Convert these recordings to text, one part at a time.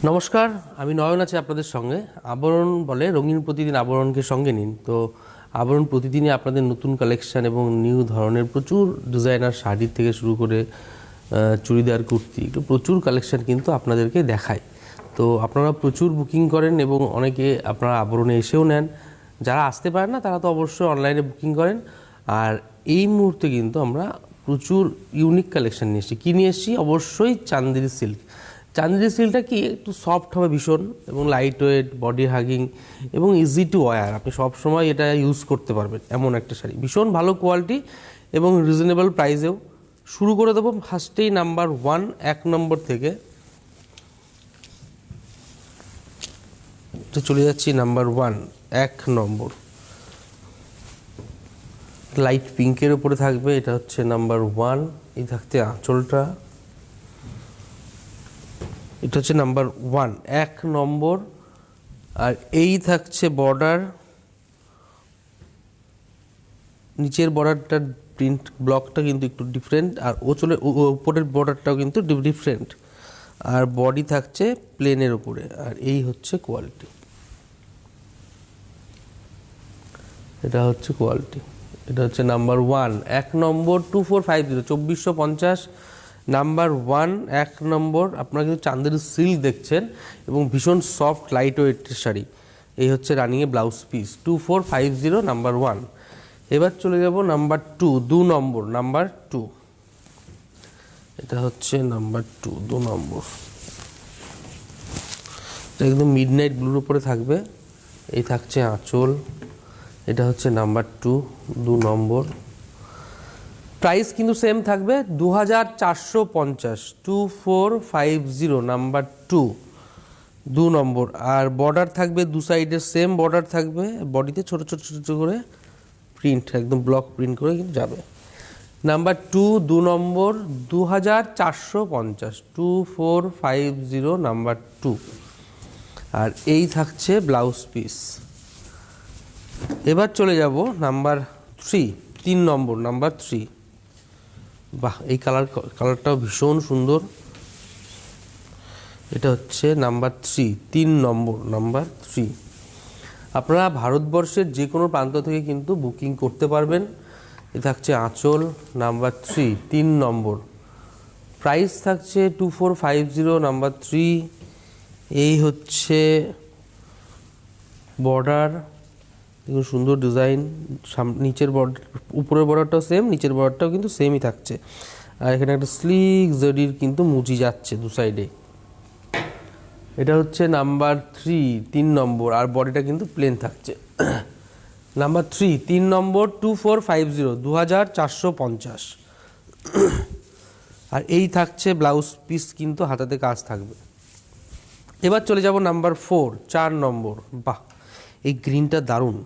নমস্কার, আমি নয়ন আছি আপনাদের সঙ্গে। আবরণ বলে রঙিন প্রতিদিন আবরণকে সঙ্গে নিন। তো আবরণ প্রতিদিনই আপনাদের নতুন কালেকশন এবং নিউ ধরনের প্রচুর ডিজাইনার শাড়ি থেকে শুরু করে চুড়িদার, কুর্তি, প্রচুর কালেকশন কিন্তু আপনাদেরকে দেখায়। তো আপনারা প্রচুর বুকিং করেন এবং অনেকে আপনারা আবরণে এসেও নেন। যারা আসতে পারেন না তারা তো অবশ্যই অনলাইনে বুকিং করেন। আর এই মুহূর্তে কিন্তু আমরা প্রচুর ইউনিক কালেকশন নিয়ে এসেছি। কী নিয়ে এসেছি? অবশ্যই চান্দেরি সিল্ক। চান্দেরি সিল্কটা কি একটু সফট হবে ভীষণ, এবং লাইট ওয়েট, বডি হাগিং এবং ইজি টু ওয়্যার। আপনি সবসময় এটা ইউজ করতে পারবেন এমন একটা শাড়ি, ভীষণ ভালো কোয়ালিটি এবং রিজনেবল প্রাইসেও। শুরু করে দেবো ফার্স্টেই নাম্বার 1, 1 নম্বর থেকে। চলে যাচ্ছি নাম্বার 1, 1 নম্বর। লাইট পিঙ্কের উপরে থাকবে, এটা হচ্ছে নাম্বার 1। এই থাকতে আঁচলটা, এটা হচ্ছে নাম্বার 1, 1 নম্বর। আর এই থাকছে বর্ডার, নিচের বর্ডারটার প্রিন্ট ব্লকটা কিন্তু একটু ডিফারেন্ট, আর উপরের বর্ডারটাও কিন্তু ডিফারেন্ট। আর বডি থাকছে প্লেনের উপরে। আর এই হচ্ছে কোয়ালিটি, এটা হচ্ছে কোয়ালিটি। এটা হচ্ছে নাম্বার 1, 1 নম্বর, 2450, 2450। নাম্বার 1, 1 নম্বর। আপনারা কিন্তু চান্দেরি সিল্ক দেখছেন এবং ভীষণ সফট লাইট ওয়েটের শাড়ি। এই হচ্ছে রানিংয়ে ব্লাউজ পিস, 2450, নাম্বার 1। এবার চলে যাব নাম্বার 2, 2 নম্বর, নাম্বার 2। এটা হচ্ছে নাম্বার 2, 2 নম্বর। এটা একদম মিডনাইট ব্লুর উপরে থাকবে। এই থাকছে আঁচল। এটা হচ্ছে নাম্বার 2, 2 নম্বর। প্রাইস কিন্তু সেম থাকবে 2450, 2450, নাম্বার 2, 2 নম্বর। আর বর্ডার থাকবে দু সাইডে সেম বর্ডার থাকবে, বডিতে ছোট ছোট ছোট করে প্রিন্ট, একদম ব্লক প্রিন্ট করে কিন্তু যাবে। নাম্বার 2, 2 নম্বর, 2450, 2450, নাম্বার 2। আর এই থাকছে ব্লাউজ পিস। এবার চলে যাব নাম্বার 3, 3 নম্বর, নাম্বার 3। বাহ, এই কালারটাও ভীষণ সুন্দর। এটা হচ্ছে নাম্বার 3, 3 নম্বর, নাম্বার 3। আপনারা ভারতবর্ষের যে কোনো প্রান্ত থেকে কিন্তু বুকিং করতে পারবেন। এ থাকছে আঁচল, নাম্বার 3, 3 নম্বর। প্রাইস থাকছে 2450, নাম্বার 3। এই হচ্ছে বর্ডার, দেখুন সুন্দর ডিজাইন। নিচের বর্ডার, উপরের বর্ডারটাও সেম, নিচের বর্ডারটাও কিন্তু সেমই থাকছে। আর এখানে একটা স্লিক জরির কিন্তু মুচি যাচ্ছে দু সাইডে। এটা হচ্ছে নাম্বার 3, 3 নম্বর। আর বডিটা কিন্তু প্লেন থাকছে। নাম্বার 3, 3 নম্বর, 2450, 2450। আর এই থাকছে ব্লাউজ পিস, কিন্তু হাতাতে কাজ থাকবে। এবার চলে যাব নাম্বার 4, 4 নম্বর। বাহ, এই গ্রিনটা দারুণ।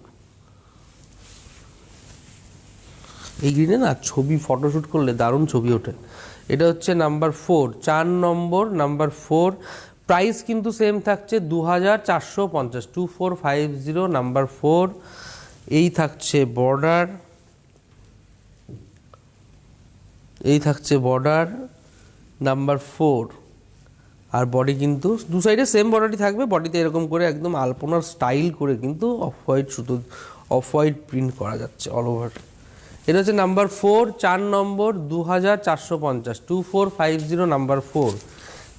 এই গ্রিনে না ছবি ফটোশ্যুট করলে দারুণ ছবি ওঠে। এটা হচ্ছে নাম্বার 4, 4 নম্বর, নাম্বার 4। প্রাইস কিন্তু সেম থাকছে 2450, 2450, নাম্বার 4। এই থাকছে বর্ডার, এই থাকছে বর্ডার, নাম্বার 4। আর বডি কিন্তু দু সাইডে সেম বর্ডারই থাকবে। বডিতে এরকম করে একদম আলপনার স্টাইল করে কিন্তু অফ হোয়াইট, শুধু অফ হোয়াইট প্রিন্ট করা যাচ্ছে অল ওভার। এটা হচ্ছে নাম্বার 4, 4 নম্বর, 2450, 2450, নাম্বার 4।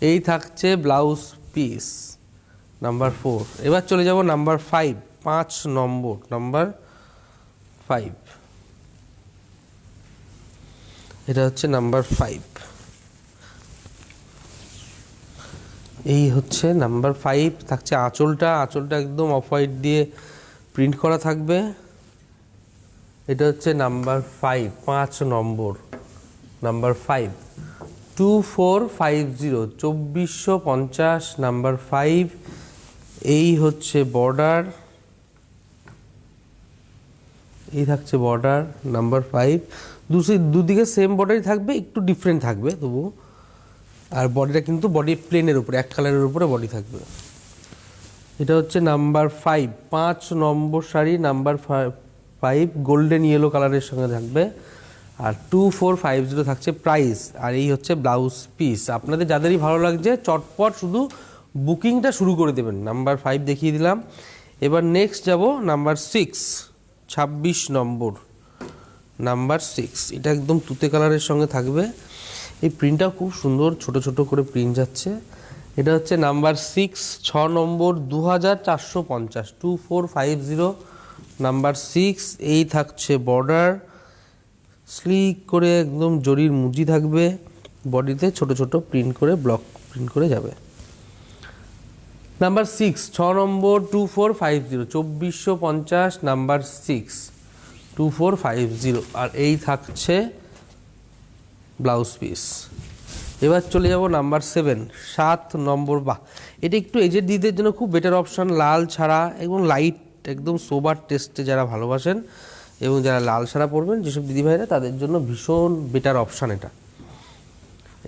এই থাকছে ব্লাউজ পিস, নাম্বার 4। এবার চলে যাব নাম্বার 5, 5 নম্বর, নাম্বার 5। এটা হচ্ছে নাম্বার 5। এই হচ্ছে নাম্বার 5। থাকছে আঁচলটা, আঁচলটা একদম অফ হোয়াইট দিয়ে প্রিন্ট করা থাকবে। এটা হচ্ছে নাম্বার 5, 5 নম্বর, নাম্বার 5, 2450, 2450, নাম্বার 5। এই হচ্ছে বর্ডার, এই থাকছে বর্ডার, নাম্বার 5। দুদিকে সেম বর্ডারই থাকবে, একটু ডিফারেন্ট থাকবে তবু। আর বডিটা কিন্তু বডি প্লেনের উপরে, এক কালারের উপরে বডি থাকবে। এটা হচ্ছে নাম্বার 5, 5 নম্বর শাড়ি, নাম্বার 5, গোল্ডেন ইয়েলো কালারের সঙ্গে থাকবে। আর 2450 থাকছে প্রাইস। আর এই হচ্ছে ব্লাউজ পিস। আপনাদের যাদেরই ভালো লাগছে চটপট শুধু বুকিংটা শুরু করে দেবেন। নাম্বার 5 দেখিয়ে দিলাম। এবার নেক্সট যাব নাম্বার 6, 26 নম্বর, নাম্বার 6। এটা একদম তুতে কালারের সঙ্গে থাকবে। এই প্রিন্টটাও খুব সুন্দর, ছোট ছোট করে প্রিন্ট যাচ্ছে। এটা হচ্ছে নাম্বার 6, 6 নম্বর, 2450, 2450, নাম্বার 6। এই থাকছে বর্ডার, স্লিক করে একদম জরির মুজি থাকবে, বডিতে ছোট ছোট প্রিন্ট করে ব্লক প্রিন্ট করে যাবে। নাম্বার 6, 6 নম্বর, 2450, 2450, নাম্বার 6, 2450। আর এই থাকছে ব্লাউজ পিস। এবার চলে যাব নাম্বার 7, 7 নম্বর। বাহ, এটা একটু এজেড দিদিদের জন্য খুব বেটার অপশান, লাল ছাড়া এবং লাইট একদম সোবার টেস্টে যারা ভালোবাসেন এবং যারা লাল ছাড়া পরবেন যেসব দিদিভাইরা, তাদের জন্য ভীষণ বেটার অপশান এটা।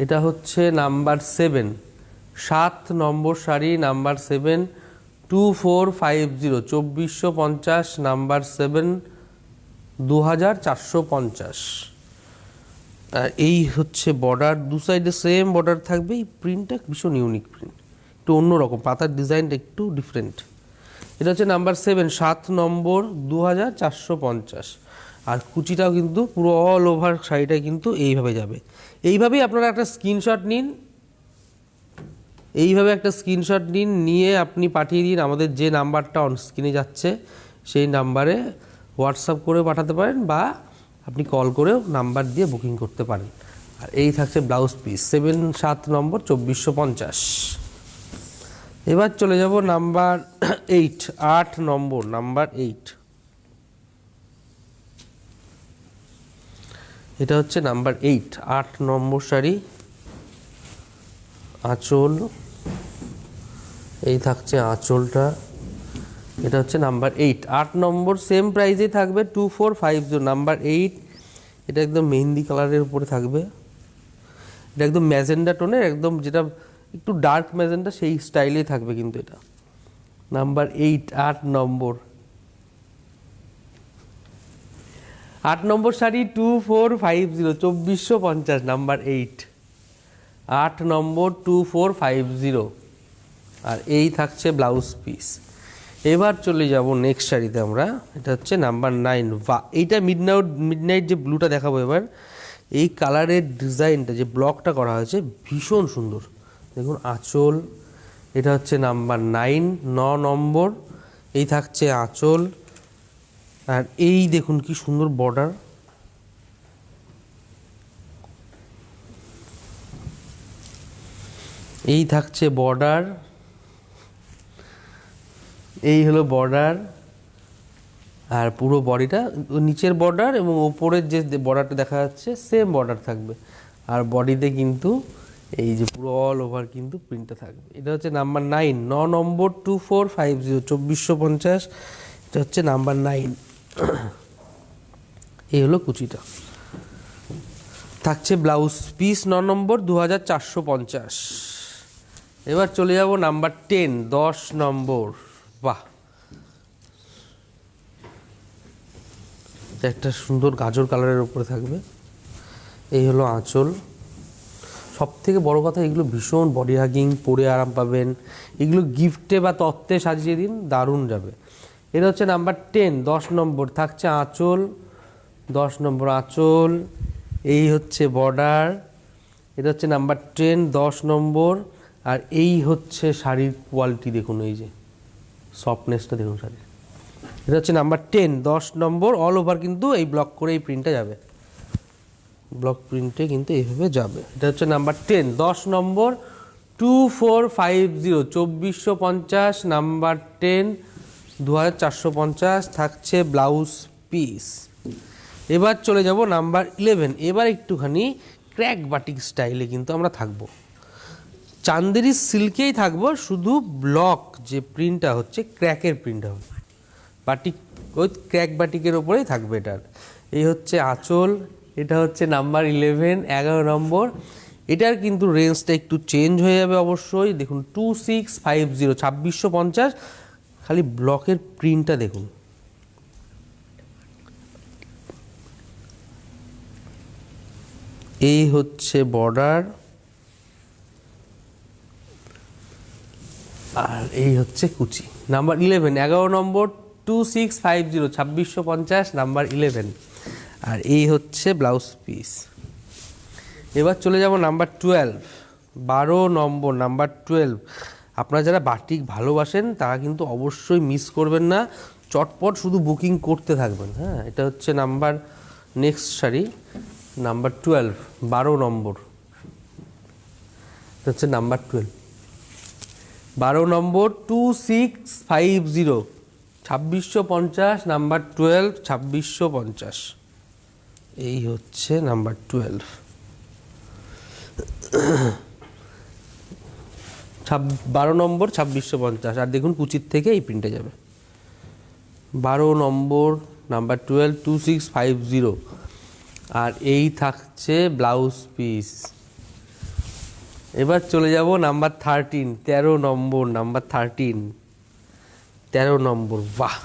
এটা হচ্ছে নাম্বার 7, 7 নম্বর শাড়ি, নাম্বার 7, 2450, 2450, নাম্বার 7, 2450। আর এই হচ্ছে বর্ডার, দু সাইডে সেম বর্ডার থাকবে। এই প্রিন্টটা ভীষণ ইউনিক প্রিন্ট, একটু অন্যরকম, পাতার ডিজাইনটা একটু ডিফারেন্ট। এটা হচ্ছে নাম্বার 7, 7 নম্বর, 2450। আর কুচিটাও কিন্তু পুরো অল ওভার শাড়িটা কিন্তু এইভাবে যাবে। এইভাবেই আপনারা একটা স্ক্রিনশট নিন, এইভাবে একটা স্ক্রিনশট নিন, নিয়ে আপনি পাঠিয়ে দিন আমাদের যে নাম্বারটা অন স্ক্রিনে যাচ্ছে সেই নাম্বারে হোয়াটসঅ্যাপ করে পাঠাতে পারেন, বা আপনি কল করেও নাম্বার দিয়ে বুকিং করতে পারেন। আর এই থাকছে ব্লাউজ পিস, 7, 7 নম্বর, 2450। এবার চলে যাব নাম্বার 8, 8 নম্বর, নাম্বার 8। এটা হচ্ছে নাম্বার 8, 8 নম্বর শাড়ি, আঁচল, এই থাকছে আঁচলটা। এটা হচ্ছে নাম্বার 8, 8 নম্বর, সেম প্রাইসেই থাকবে 2450, নাম্বার 8। এটা একদম মেহেন্দি কালারের উপরে থাকবে, এটা একদম ম্যাজেন্ডা টোনের, একদম যেটা একটু ডার্ক ম্যাজেন্ডা সেই স্টাইলেই থাকবে কিন্তু এটা। নাম্বার 8, 8 নম্বর, 8 নম্বর শাড়ি, 2450, 2450, নাম্বার 8, 8 নম্বর, 2450। আর এই থাকছে ব্লাউজ পিস। এবার চলে যাব নেক্সট শাড়িতে আমরা। এটা হচ্ছে নাম্বার 9। বা এইটা মিডনাইট যে ব্লুটা দেখাবো এবার, এই কালারের ডিজাইনটা যে ব্লকটা করা হয়েছে ভীষণ সুন্দর। দেখুন আঁচল, এটা হচ্ছে নাম্বার 9, 9 নম্বর। এই থাকছে আঁচল, আর এই দেখুন কি সুন্দর বর্ডার। এই থাকছে বর্ডার, এই হলো বর্ডার। আর পুরো বডিটা, নিচের বর্ডার এবং ওপরের যে বর্ডারটা দেখা যাচ্ছে সেম বর্ডার থাকবে। আর বডিতে কিন্তু এই যে পুরো অল ওভার কিন্তু প্রিন্টটা থাকবে। এটা হচ্ছে নাম্বার 9, 9 নম্বর, 2450, 2450। এটা হচ্ছে নাম্বার 9। এই হলো কুচিটা, থাকছে ব্লাউজ পিস 9 নম্বর, 2450। এবার চলে যাব নাম্বার 10, 10 নম্বর। বাহ, একটা সুন্দর গাজর কালারের উপরে থাকবে। এই হলো আঁচল। সব থেকে বড় কথা, এগুলো ভীষণ বডি হাগিং, পরে আরাম পাবেন। এগুলো গিফটে বা তত্ত্বে সাজিয়ে দিন, দারুণ যাবে। এটা হচ্ছে নাম্বার 10, 10 নম্বর, থাকছে আঁচল, 10 নম্বর আঁচল। এই হচ্ছে বর্ডার। এটা হচ্ছে নাম্বার 10, 10 নম্বর। আর এই হচ্ছে শাড়ির কোয়ালিটি, দেখুন এই যে সফটনেসটা দেখুন শাড়ির। এটা হচ্ছে নাম্বার 10, 10 নম্বর। অল ওভার কিন্তু এই ব্লক করে এই প্রিন্টটা যাবে, ব্লক প্রিন্টে কিন্তু এইভাবে যাবে। এটা হচ্ছে নাম্বার 10, 10 নম্বর, 2450, 2450, নাম্বার 10, 2450। থাকছে ব্লাউজ পিস। এবার চলে যাব নাম্বার 11। এবার একটুখানি ক্র্যাক বাটিক স্টাইলে কিন্তু আমরা থাকবো, চান্দেরি সিল্কেই থাকবো, শুধু ব্লক যে প্রিন্টটা হচ্ছে ক্র্যাকের প্রিন্টটা হবে, বাটিক ওই ক্র্যাক বাটিকের ওপরেই থাকবে এটার। এই হচ্ছে আঁচল। এটা হচ্ছে নাম্বার 11, 11 নম্বর। এটার কিন্তু রেঞ্জটা একটু চেঞ্জ হয়ে যাবে অবশ্যই। দেখুন 2650, 2650। খালি ব্লকের প্রিন্টটা দেখুন, এই হচ্ছে বর্ডার, আর এই হচ্ছে কুচি। নাম্বার 11, 11 নম্বর 2650, 2650 নাম্বার 11। আর এই হচ্ছে ব্লাউজ পিস। এবার চলে যাব নাম্বার 12, 12 নম্বর নাম্বার 12। আপনারা যারা বাটিক ভালোবাসেন তারা কিন্তু অবশ্যই মিস করবেন না, চটপট শুধু বুকিং করতে থাকবেন। হ্যাঁ, এটা হচ্ছে নাম্বার নেক্সট শাড়ি নাম্বার 12, 12 নম্বর। এটা হচ্ছে নাম্বার 12, 12 নম্বর 2650, 2650 নাম্বার 12, 2650। এই হচ্ছে নাম্বার 12, 12 নম্বর 2650। আর দেখুন কুচির থেকে এই প্রিন্টে যাবে। 12 নম্বর নাম্বার 12, 2650। আর এই থাকছে ব্লাউজ পিস। এবার চলে যাব নাম্বার 13, 13 নম্বর নাম্বার 13, 13 নম্বর। বাহ,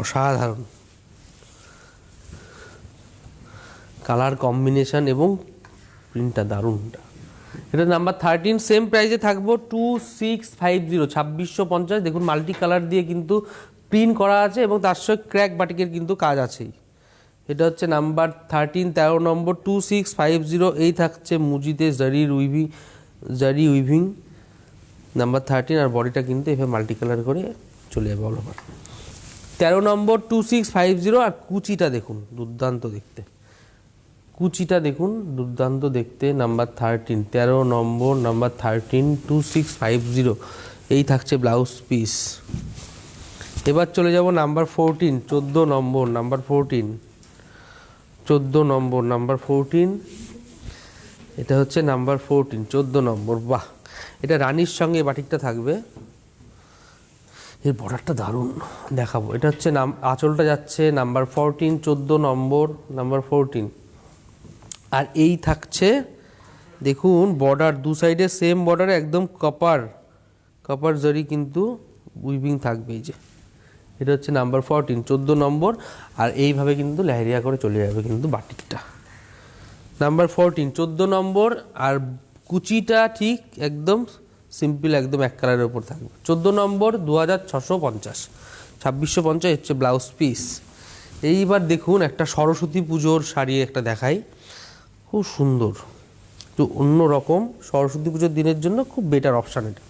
অসাধারণ কালার কম্বিনেশন এবং প্রিন্টটা দারুণ। এটা নাম্বার 13, সেম প্রাইসে থাকবো 2650, 2650। দেখুন মাল্টি কালার দিয়ে কিন্তু প্রিন্ট করা আছে এবং তার সঙ্গে ক্র্যাক বাটিকের কিন্তু কাজ আছেই। এটা হচ্ছে নাম্বার 13, 13 নম্বর 2650। এই থাকছে মুজিতে জারি উইভিং নাম্বার 13। আর বডিটা কিন্তু এভাবে মাল্টি কালার করে চলে যাবে অল ওভার। 13 নম্বর 2650। আর কুচিটা দেখুন দুর্দান্ত দেখতে, কুচিটা দেখুন দুর্দান্ত দেখতে। নাম্বার 13, 13 নম্বর নাম্বার 13, 2650। এই থাকছে ব্লাউজ পিস। এবার চলে যাব নাম্বার 14, 14 নম্বর নাম্বার 14, 14 নম্বর নাম্বার 14। এটা হচ্ছে নাম্বার 14, 14 নম্বর। বাহ, এটা রানীর সঙ্গে বাটিকটা থাকবে। এর বর্ডারটা দারুণ, দেখাবো। এটা হচ্ছে আঁচলটা যাচ্ছে নাম্বার 14, 14 নম্বর নাম্বার 14। আর এই থাকছে দেখুন বর্ডার, দু সাইডে সেম বর্ডারে একদম কপার জরি কিন্তু উইভিং থাকবে। এই যে এটা হচ্ছে নাম্বার 14, 14 নম্বর। আর এইভাবে কিন্তু লেহেরিয়া করে চলে যাবে কিন্তু বাটিকটা। নাম্বার 14, 14 নম্বর। আর কুচিটা ঠিক একদম সিম্পল, একদম এক কালারের উপর থাকবে। 14 নম্বর 2650, 2650 হচ্ছে ব্লাউজ পিস। এইবার দেখুন একটা সরস্বতী পুজোর শাড়ি একটা দেখাই, খুব সুন্দর, একটু অন্যরকম। সরস্বতী পুজোর দিনের জন্য খুব বেটার অপশান এটা।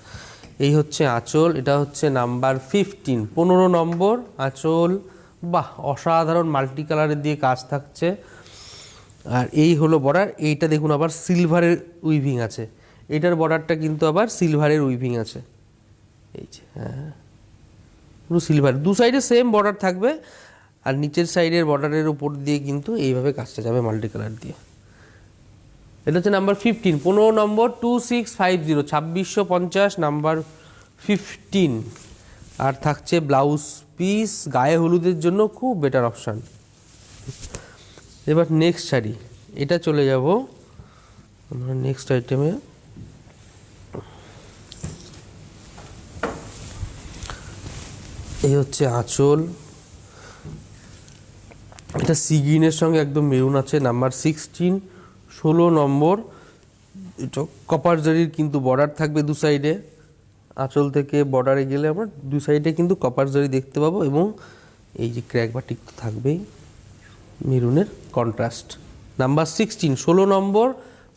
এই হচ্ছে আঁচল, এটা হচ্ছে নাম্বার 15, 15 নম্বর আঁচল। বাহ, অসাধারণ মাল্টি কালারের দিয়ে কাজ থাকছে। আর এই হলো বর্ডার। এইটা দেখুন আবার সিলভারের উইভিং আছে, এটার বর্ডারটা কিন্তু আবার সিলভারের উইভিং আছে। এই যে হ্যাঁ, পুরো সিলভার, দু সাইডে সেম বর্ডার থাকবে। আর নিচের সাইডের বর্ডারের উপর দিয়ে কিন্তু এইভাবে কাজটা যাবে মাল্টি কালার দিয়ে। এটা হচ্ছে নাম্বার 15, 15 নম্বর 2650, 2650 নাম্বার 15। আর থাকছে ব্লাউজ পিস, গায়ে হলুদের জন্য খুব বেটার অপশান। এবার নেক্সট শাড়ি, এটা চলে যাব আমরা নেক্সট আইটেমে। এই হচ্ছে আঁচল, এটা সি গ্রিনের সঙ্গে একদম মেরুন আছে। নাম্বার 16, 16 নম্বর। এটা কপার জরির কিন্তু বর্ডার থাকবে দু সাইডে। আঁচল থেকে বর্ডারে গেলে আমরা দু সাইডে কিন্তু কপার জরি দেখতে পাবো। এবং এই যে ক্র্যাক বাটিক তো থাকবেই, মেরুনের কন্ট্রাস্ট। নাম্বার 16, 16 নম্বর।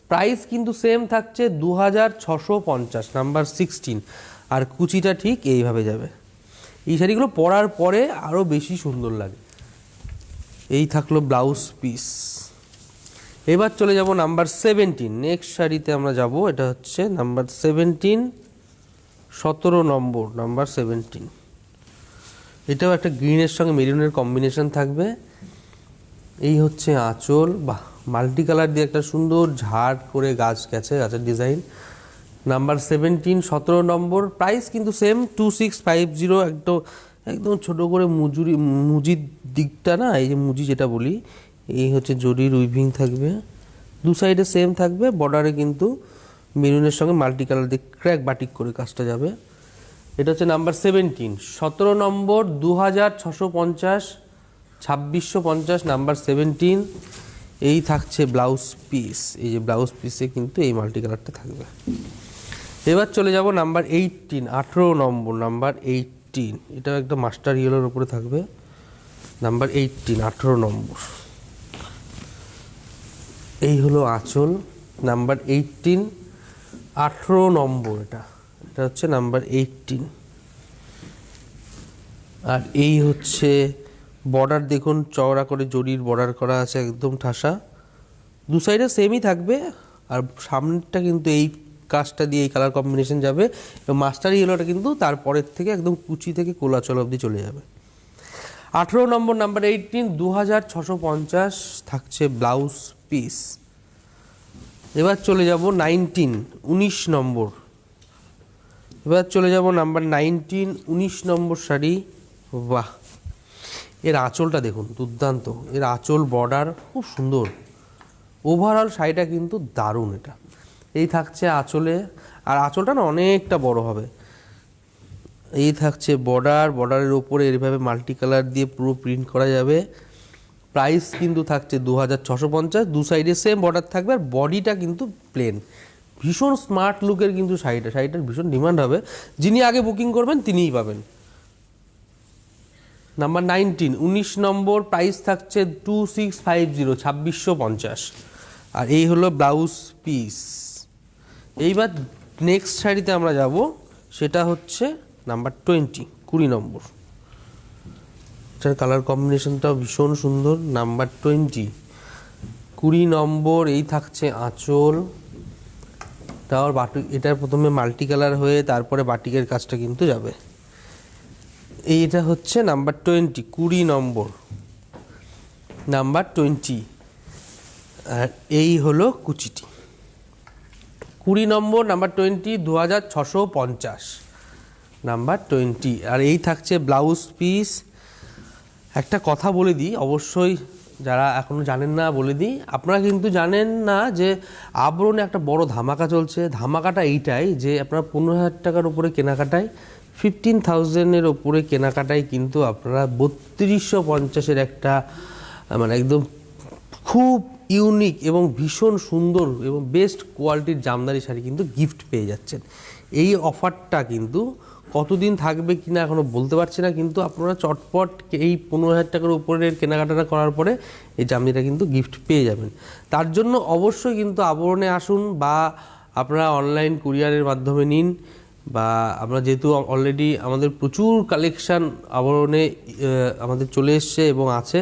প্রাইস কিন্তু সেম থাকছে 2650, নাম্বার 16। আর কুচিটা ঠিক এইভাবে যাবে। এই শাড়িগুলো পরার পরে আরও বেশি সুন্দর লাগে। এই থাকলো ব্লাউজ পিস। এবার চলে যাব নাম্বার 17, নেক্সট শাড়িতে আমরা যাব। এটা হচ্ছে নাম্বার 17, 17 নম্বর নাম্বার 17। এটাও একটা গ্রিনের সঙ্গে মেরুনের কম্বিনেশন থাকবে। এই হচ্ছে আঁচল, বাহ, মাল্টি কালার দিয়ে একটা সুন্দর ঝাড় করে গাছ গেছে, গাছের ডিজাইন। নাম্বার 17, 17 নম্বর। প্রাইস কিন্তু সেম 2650। একদম ছোট করে মুজির দিকটা না, এই যে মুজি যেটা বলি, এই হচ্ছে জরির উইভিং থাকবে, দু সাইডে সেম থাকবে। বর্ডারে কিন্তু মেরুনের সঙ্গে মাল্টি কালার দিয়ে ক্র্যাক বাটিক করে কাজটা যাবে। এটা হচ্ছে নাম্বার 17, 17 নম্বর 2650, 2650 নাম্বার 17। এই থাকছে ব্লাউজ পিস। এই যে ব্লাউজ পিসে কিন্তু এই মাল্টি কালারটা থাকবে। এবার চলে যাব নাম্বার 18, 18 নম্বর, নাম্বার 18, এটা একটা মাস্টার ইয়েলোর উপরে থাকবে। নাম্বার 18, 18 নম্বর, এই হলো আঁচল। নাম্বার 18, 18 নম্বর, এটা হচ্ছে নাম্বার 18। আর এই হচ্ছে বর্ডার, দেখুন চওড়া করে জরির বর্ডার করা আছে, একদম ঠাসা। দু সাইডে সেমই থাকবে, আর সামনেরটা কিন্তু এই কাজটা দিয়ে এই কালার কম্বিনেশন যাবে, এবং মাস্টার ইয়েলোটা কিন্তু তারপরের থেকে একদম কুচি থেকে কোলাচল অবধি চলে যাবে। 18 নম্বর, নাম্বার 18, 2650 থাকছে ব্লাউজ পিস। এবার চলে যাব 19, 19 নম্বর। এবার চলে যাব নাম্বার 19, 19 নম্বর শাড়ি। বাহ, এর আঁচলটা দেখুন, দুর্দান্ত। এর আঁচল বর্ডার খুব সুন্দর, ওভারঅল শাড়িটা কিন্তু দারুণ। এটা এই থাকছে আঁচলে, আর আঁচলটা না অনেকটা বড় হবে। এই থাকছে বর্ডার, বর্ডারের ওপরে এইভাবে মাল্টি কালার দিয়ে পুরো প্রিন্ট করা যাবে। প্রাইস কিন্তু থাকছে 2650, দু সাইডে সেম বর্ডার থাকবে, আর বডিটা কিন্তু প্লেন। ভীষণ স্মার্ট লুকের কিন্তু শাড়িটার ভীষণ ডিমান্ড হবে। যিনি আগে বুকিং করবেন তিনিই পাবেন। নাম্বার 19, 19 নম্বর, প্রাইস থাকছে 2650, 2650। আর এই হলো ব্লাউজ পিস। এইবার নেক্সট শাড়িতে আমরা যাব, সেটা হচ্ছে নাম্বার 20, 20 নম্বর। এটার কালার কম্বিনেশনটাও ভীষণ সুন্দর। নাম্বার 20, 20 নম্বর, এই থাকছে আঁচল। তাও বাটিক, এটার প্রথমে মাল্টি কালার হয়ে তারপরে বাটিকের কাজটা কিন্তু যাবে। এইটা হচ্ছে নাম্বার 20, 20 নম্বর, নাম্বার 20। আর এই হলো কুচিটি। 20 নম্বর, নাম্বার 20, 2650, নাম্বার 20। আর এই থাকছে ব্লাউজ পিস। একটা কথা বলে দিই, অবশ্যই যারা এখনও জানেন না বলে দিই, আপনারা কিন্তু জানেন না যে আবরণে একটা বড় ধামাকা চলছে। ধামাকাটা এইটাই যে আপনারা 15,000 টাকার উপরে কেনাকাটায়, 15,000-এর ওপরে কেনাকাটায় কিন্তু আপনারা 3250-এর একটা মানে একদম খুব ইউনিক এবং ভীষণ সুন্দর এবং বেস্ট কোয়ালিটির জামদানি শাড়ি কিন্তু গিফট পেয়ে যাচ্ছেন। এই অফারটা কিন্তু কতদিন থাকবে কিনা এখনও বলতে পারছি না, কিন্তু আপনারা চটপট এই 15,000 টাকার উপরের কেনাকাটাটা করার পরে এই জামদানিটা কিন্তু গিফট পেয়ে যাবেন। তার জন্য অবশ্যই কিন্তু আবরণে আসুন, বা আপনারা অনলাইন কুরিয়ারের মাধ্যমে নিন, বা আমরা যেহেতু অলরেডি আমাদের প্রচুর কালেকশান আবরণে আমাদের চলে এসছে এবং আছে।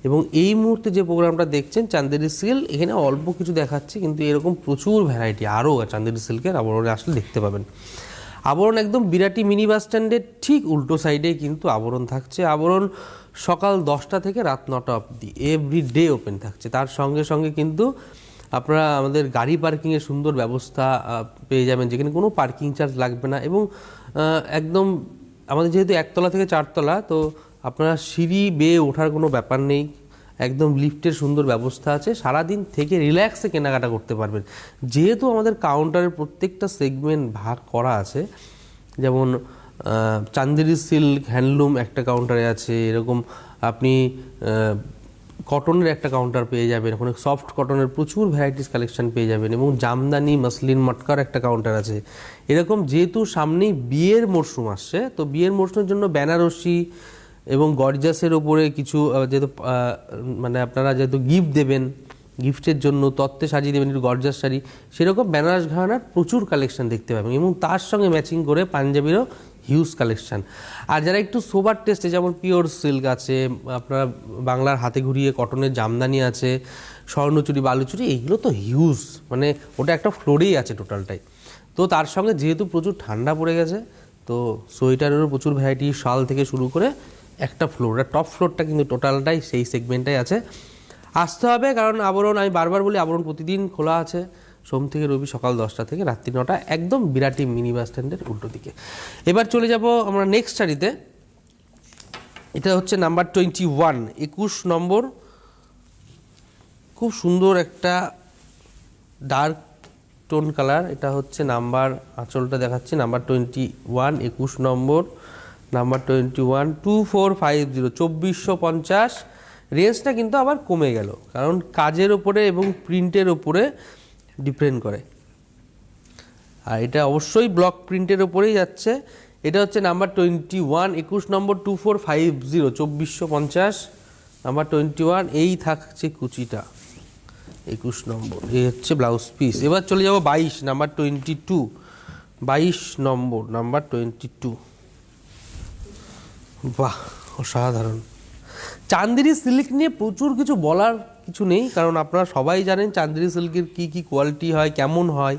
এবং এই মুহূর্তে যে প্রোগ্রামটা দেখছেন চান্দেরি সিল্ক, এখানে অল্প কিছু দেখাচ্ছি, কিন্তু এরকম প্রচুর ভ্যারাইটি আরও চান্দেরি সিল্কের আবরণে আসলে দেখতে পাবেন। আবরণ একদম বিরাটি মিনি বাস স্ট্যান্ডের ঠিক উল্টো সাইডে কিন্তু আবরণ থাকছে। আবরণ সকাল 10টা থেকে রাত 9টা অবধি এভরিডে ওপেন থাকছে। তার সঙ্গে সঙ্গে কিন্তু আপনারা আমাদের গাড়ি পার্কিংয়ের সুন্দর ব্যবস্থা পেয়ে যাবেন, যেখানে কোনো পার্কিং চার্জ লাগবে না। এবং একদম আমাদের যেহেতু 1তলা থেকে 4তলা, তো আপনারা সিঁড়ি বেয়ে ওঠার কোনো ব্যাপার নেই, একদম লিফটের সুন্দর ব্যবস্থা আছে। সারাদিন থেকে রিল্যাক্সে কেনাকাটা করতে পারবেন, যেহেতু আমাদের কাউন্টারের প্রত্যেকটা সেগমেন্ট ভাগ করা আছে। যেমন চান্দেরি সিল্ক হ্যান্ডলুম একটা কাউন্টারে আছে, এরকম আপনি কটনের একটা কাউন্টার পেয়ে যাবেন, ওখানে সফট কটনের প্রচুর ভ্যারাইটিস কালেকশন পেয়ে যাবেন, এবং জামদানি মাসলিন মটকার একটা কাউন্টার আছে। এরকম যেহেতু সামনেই বিয়ের মরশুম আসছে, তো বিয়ের মরশুমের জন্য বেনারসি এবং গর্জাসের ওপরে কিছু, যেহেতু মানে আপনারা যেহেতু গিফট দেবেন, গিফটের জন্য তত্ত্বে সাজিয়ে দেবেন একটু গর্জাস শাড়ি, সেরকম বেনারস ঘরানার প্রচুর কালেকশন দেখতে পাবেন, এবং তার সঙ্গে ম্যাচিং করে পাঞ্জাবিরও হিউজ কালেকশান। আর যারা একটু সোবার টেস্টে, যেমন পিওর সিল্ক আছে, আপনারা বাংলার হাতে ঘুরিয়ে কটনের জামদানি আছে, স্বর্ণচুরি, বালুচুরি, এইগুলো তো হিউজ, মানে ওটা একটা ফ্লোরেই আছে টোটালটাই। তো তার সঙ্গে যেহেতু প্রচুর ঠান্ডা পড়ে গেছে, তো সোয়েটারেরও প্রচুর ভ্যারাইটি, শাল থেকে শুরু করে একটা ফ্লোর, টপ ফ্লোরটা কিন্তু টোটালটাই সেই সেগমেন্টটাই আছে। আসতে হবে, কারণ আবরণ, আমি বারবার বলি, আবরণ প্রতিদিন খোলা আছে, সোম থেকে রবি সকাল 10টা থেকে রাত্রি 9টা, একদম বিরাটি মিনি বাস স্ট্যান্ডের উল্টো দিকে। এবার চলে যাব আমরা নেক্সট শাড়িতে। এটা হচ্ছে নাম্বার 21, 21 নম্বর। খুব সুন্দর একটা ডার্ক টোন কালার। এটা হচ্ছে নাম্বার, আঁচলটা দেখাচ্ছি, নাম্বার 21, 21 নম্বর, নাম্বার 21, 2450, 2450। রেঞ্জটা কিন্তু আবার কমে গেল, কারণ কাজের ওপরে এবং প্রিন্টের ওপরে ডিপেন্ড করে। আর এটা অবশ্যই ব্লক প্রিন্টের ওপরেই যাচ্ছে। এটা হচ্ছে নাম্বার 21, 21 নম্বর 2450, 2450 নাম্বার 21। এই থাকছে কুচিটা 21 নম্বর, এই হচ্ছে ব্লাউজ পিস। এবার চলে যাব 22 নাম্বার 22, 22 নম্বর নাম্বার 22। বাহ, অসাধারণ। চান্দেরি সিল্ক নিয়ে প্রচুর কিছু বলার কিছু নেই, কারণ আপনারা সবাই জানেন চান্দেরি সিল্কের কী কী কোয়ালিটি হয়, কেমন হয়।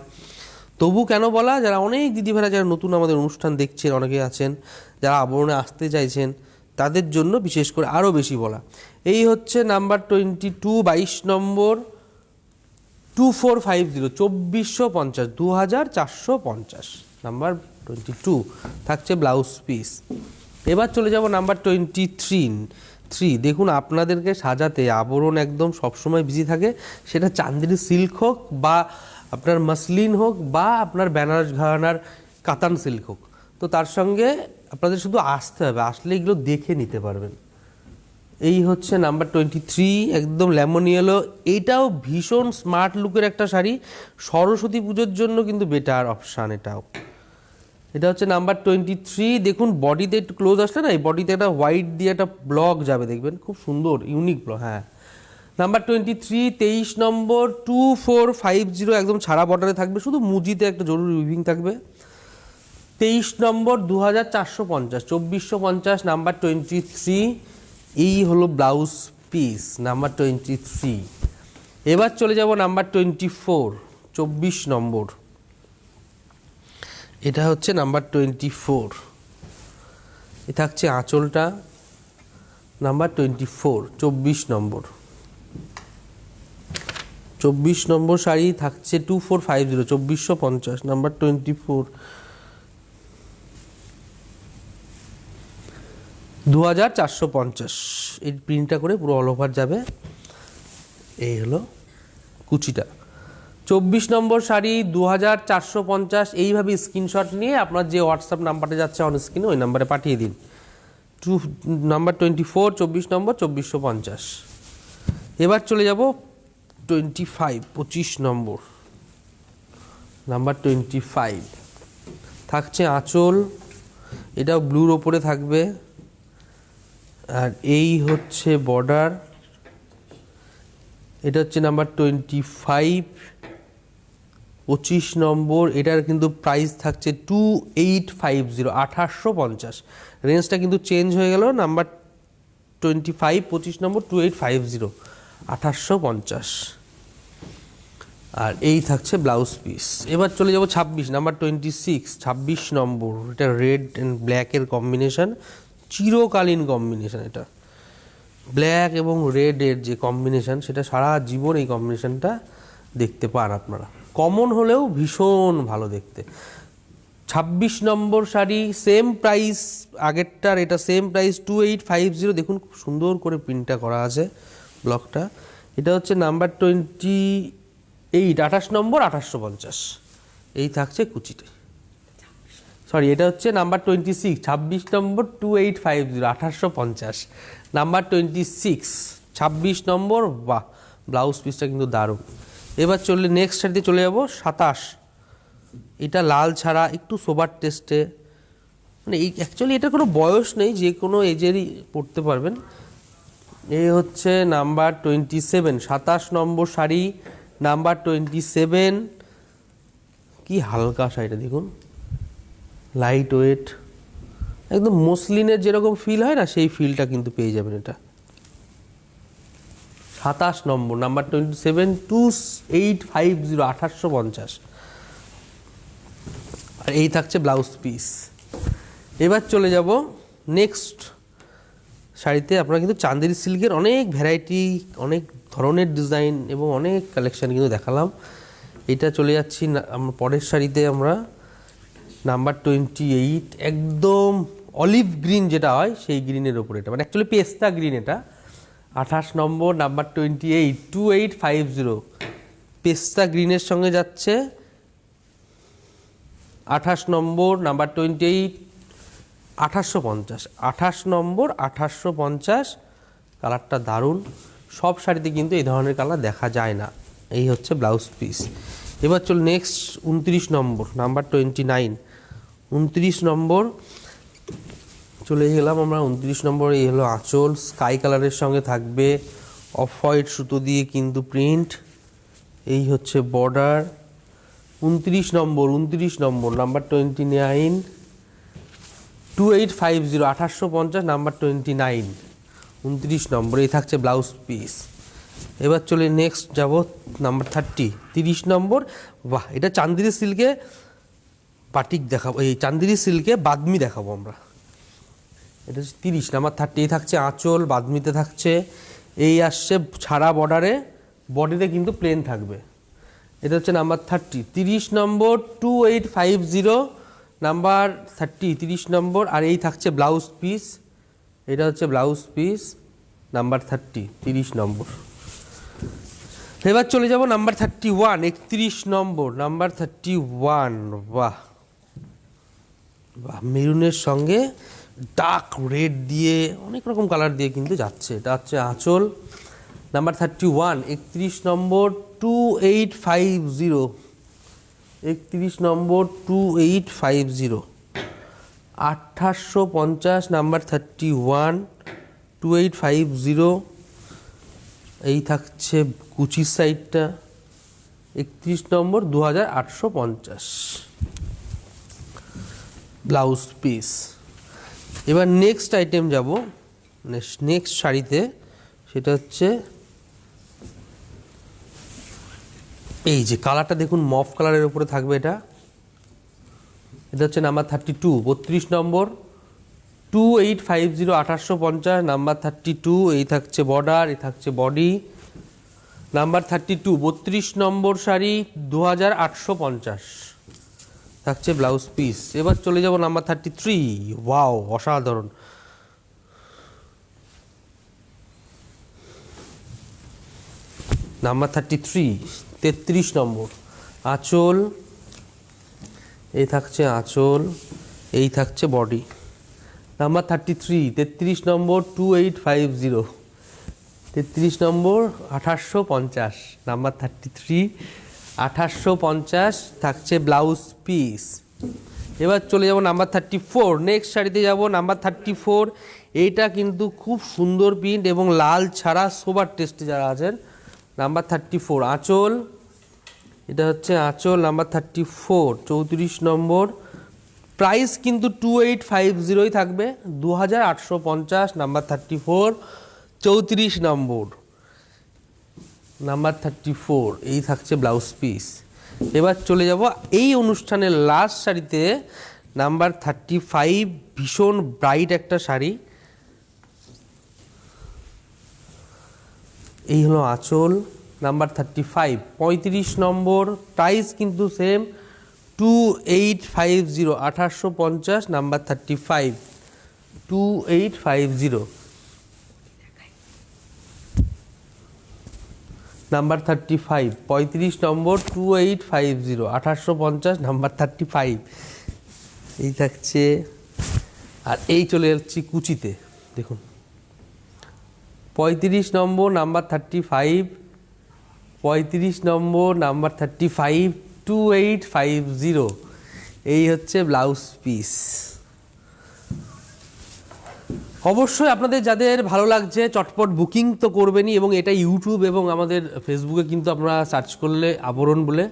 তবু কেন বলা, যারা অনেক দিদিভাইরা যারা নতুন আমাদের অনুষ্ঠান দেখছেন, অনেকে আছেন যারা আবরণে আসতে চাইছেন, তাদের জন্য বিশেষ করে আরও বেশি বলা। এই হচ্ছে নাম্বার 22, 22 নম্বর 2450, 2450, 2450 নাম্বার 22 থাকছে ব্লাউজ পিস। এবার চলে যাব নাম্বার 23। দেখুন, আপনাদেরকে সাজাতে আবরণ একদম সবসময় বিজি থাকে, সেটা চান্দেরি সিল্ক হোক বা আপনার মাসলিন হোক বা আপনার বেনারস ঘরানার কাতান সিল্ক হোক। তো তার সঙ্গে আপনাদের শুধু আসতে হবে, আসলে এগুলো দেখে নিতে পারবেন। এই হচ্ছে নাম্বার 23, একদম লেমন ইয়েলো। এইটাও ভীষণ স্মার্ট লুকের একটা শাড়ি, সরস্বতী পুজোর জন্য কিন্তু বেটার অপশান এটাও। এটা হচ্ছে নাম্বার 23। দেখুন বডিতে একটু ক্লোজ আসলে না, এই বডিতে একটা হোয়াইট দিয়ে একটা ব্লক যাবে, দেখবেন খুব সুন্দর ইউনিক ব্লক। হ্যাঁ, নাম্বার 23, 23 নম্বর 2450, একদম ছাড়া বর্ডারে থাকবে, শুধু মুজিতে একটা জরুরি উইভিং থাকবে। 23 নম্বর 2450, 2450 নাম্বার 23। এই হলো ব্লাউজ পিস নাম্বার 23। এবার চলে যাব নাম্বার 24, 24 নম্বর। এটা হচ্ছে নাম্বার 24। এ থাকছে আঁচলটা নাম্বার 24, 24 নম্বর। 24 নম্বর শাড়ি থাকছে 2450, 2450 নাম্বার 24, 2450। এই প্রিন্টটা করে পুরো অল ওভার যাবে। এই হলো কুচিটা। 24 নম্বর শাড়ি 2450। এইভাবে স্ক্রিনশট নিয়ে আপনার যে হোয়াটসঅ্যাপ নাম্বারটা যাচ্ছে অন স্ক্রিনে, ওই নাম্বারে পাঠিয়ে দিন। নাম্বার 24, 24 নম্বর 2450। এবার চলে যাব 25, 25 নম্বর নাম্বার 25। থাকছে আঁচল, এটাও ব্লুর ওপরে থাকবে, আর এই হচ্ছে বর্ডার। এটা হচ্ছে নাম্বার 25, 25 নম্বর। এটার কিন্তু প্রাইস থাকছে 2850, 2850। রেঞ্জটা কিন্তু চেঞ্জ হয়ে গেল। নাম্বার 25, 25 নম্বর 2850, 2850। আর এই থাকছে ব্লাউজ পিস। এবার চলে যাব 26 নাম্বার 26, 26 নম্বর। এটা রেড অ্যান্ড ব্ল্যাকের কম্বিনেশন, চিরকালীন কম্বিনেশন। এটা ব্ল্যাক এবং রেডের যে কম্বিনেশন, সেটা সারা জীবন এই কম্বিনেশনটা দেখতে পান আপনারা। কমন হলেও ভীষণ ভালো দেখতে। 26 নম্বর শাড়ি, সেম প্রাইস আগেরটার, এটা সেম প্রাইস 2850। দেখুন খুব সুন্দর করে প্রিন্টটা করা আছে ব্লকটা। এটা হচ্ছে নাম্বার 28, 28 নম্বর 2850। এই থাকছে কুচিতে। সরি, এটা হচ্ছে নাম্বার 26, 26 নম্বর 2850, 2850 নাম্বার 26, 26 নম্বর। বাহ, ব্লাউজ পিসটা কিন্তু দারুণ। এবার চললে নেক্সট শাড়িতে চলে যাব 27। এটা লাল ছাড়া একটু সোবার টেস্টে, মানে এই অ্যাকচুয়ালি এটা কোনো বয়স নেই, যে কোনো এজেরই পরতে পারবেন। এই হচ্ছে নাম্বার 27, 27 নম্বর শাড়ি নাম্বার 27। কি হালকা শাড়িটা দেখুন, লাইট ওয়েট, একদম মসলিনের যেরকম ফিল হয় না, সেই ফিলটা কিন্তু পেয়ে যাবেন এটা। 27 নম্বর নাম্বার 27, 2850, 2850। আর এই থাকছে ব্লাউজ পিস। এবার চলে যাব নেক্সট শাড়িতে। আপনারা কিন্তু চান্দেরি সিল্কের অনেক ভ্যারাইটি, অনেক ধরনের ডিজাইন এবং অনেক কালেকশান কিন্তু দেখালাম। এটা চলে যাচ্ছি পরের শাড়িতে আমরা নাম্বার 28, একদম অলিভ গ্রিন যেটা হয় সেই গ্রিনের ওপরে, এটা মানে অ্যাকচুয়ালি পেস্তা গ্রিন। এটা 28 নম্বর নাম্বার 28, 2850। পেস্তা গ্রিনের সঙ্গে যাচ্ছে 28 নম্বর নাম্বার 28, 2850। 28 নম্বর 2850। কালারটা দারুণ। সব শাড়িতে কিন্তু এই ধরনের কালার দেখা যায় না। এই হচ্ছে ব্লাউজ পিস। এবার চল নেক্সট 29 নম্বর, নাম্বার 29। 29 নম্বর চলে গেলাম আমরা। 29 নম্বর এই হলো আঁচল, স্কাই কালারের সঙ্গে থাকবে অফ হোয়াইট সুতো দিয়ে কিন্তু প্রিন্ট। এই হচ্ছে বর্ডার। 29 নম্বর নাম্বার 29, 2850, 2850, নাম্বার 29, 29 নম্বর। এই থাকছে ব্লাউজ পিস। এবার চলে নেক্সট যাব নাম্বার 30, 30 নম্বর। বাহ, এটা চান্দেরি সিল্কে বাটিক দেখাবো, এই চান্দেরি সিল্কে বাদমি দেখাবো আমরা। এটা হচ্ছে 30 নাম্বার 30। এই থাকছে আঁচল, বাদমিতে থাকছে, এই আসছে ছাড়া বর্ডারে, বডিতে কিন্তু প্লেন থাকবে। এটা হচ্ছে নাম্বার 30, 30 নম্বর, 2850, নাম্বার 30, 30 নম্বর। আর এই থাকছে ব্লাউজ পিস, এটা হচ্ছে ব্লাউজ পিস, নাম্বার 30, 30 নম্বর। এবার চলে যাব নাম্বার 31, 31 নম্বর, নাম্বার 31। বাহ বাহ, মেরুনের সঙ্গে ডার্ক রেড দিয়ে অনেক রকম কালার দিয়ে কিন্তু যাচ্ছে। এটা হচ্ছে আঁচল, নাম্বার 31, 31 নম্বর, 2850, 31 নম্বর, 2850, 2850, নাম্বার 31, 2850। এই থাকছে কুচির সাইডটা, 31 নম্বর, 2850, ব্লাউজ পিস। এবার নেক্সট আইটেম যাব, নেক্সট শাড়িতে, সেটা হচ্ছে এই যে কালারটা দেখুন, মফ কালারের উপরে থাকবে। এটা হচ্ছে নাম্বার 32, 32 নম্বর, 2850, 2850, নাম্বার 32। এই থাকছে বর্ডার, এই থাকছে বডি, নাম্বার 32, 32 নম্বর শাড়ি, 2850, থাকছে ব্লাউজ পিস। এবার চলে যাব নাম্বার 33। ওয়াও, অসাধারণ। নাম্বার 33, 33 নম্বর, আঁচল, এই থাকছে আঁচল, এই থাকছে বডি, নাম্বার 33, 33 নম্বর, 2850, 33 নম্বর, 2850, নাম্বার 33, 2850, থাকছে ব্লাউজ পিস। এবার চলে যাব নাম্বার 34, নেক্সট শাড়িতে যাব, নাম্বার 34। এইটা কিন্তু খুব সুন্দর প্রিন্ট এবং লাল ছাড়া সোবার টেস্টে যারা আছেন। নাম্বার 34, আঁচল, এটা হচ্ছে আঁচল, নাম্বার 34, 34 নম্বর। প্রাইস কিন্তু 2850 থাকবে, 2850, নাম্বার 34, 34 নম্বর, নাম্বার 34। এই থাকছে ব্লাউজ পিস। এবার চলে যাব এই অনুষ্ঠানের লাস্ট শাড়িতে, নাম্বার 35, ভীষণ ব্রাইট একটা শাড়ি। এই হলো আঁচল, নাম্বার 35, 35 নম্বর। প্রাইস কিন্তু সেম, 2850, 2850, নাম্বার 35, 2850, নাম্বার 35, 35 নম্বর, 2850, 2850, নাম্বার 35। এই থাকছে। আর এই চলে যাচ্ছি কুচিতে, দেখুন 35 নম্বর, নাম্বার 35, 35 নম্বর, নাম্বার 35, 2850। এই হচ্ছে ব্লাউজ পিস। অবশ্যই আপনাদের যাদের ভালো লাগছে চটপট বুকিং তো করবেনই, এবং এটা ইউটিউব এবং আমাদের ফেসবুকে কিন্তু আপনারা সার্চ করলে আবরণ বলে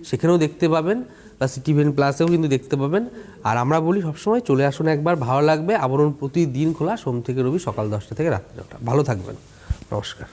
সেখানেও দেখতে পাবেন, বা সিটিভেন প্লাসেও কিন্তু দেখতে পাবেন। আর আমরা বলি সবসময় চলে আসুন একবার, ভালো লাগবে। আবরণ প্রতিদিন খোলা, সোম থেকে রবি, সকাল 10টা থেকে রাত্রি 9টা। ভালো থাকবেন, নমস্কার।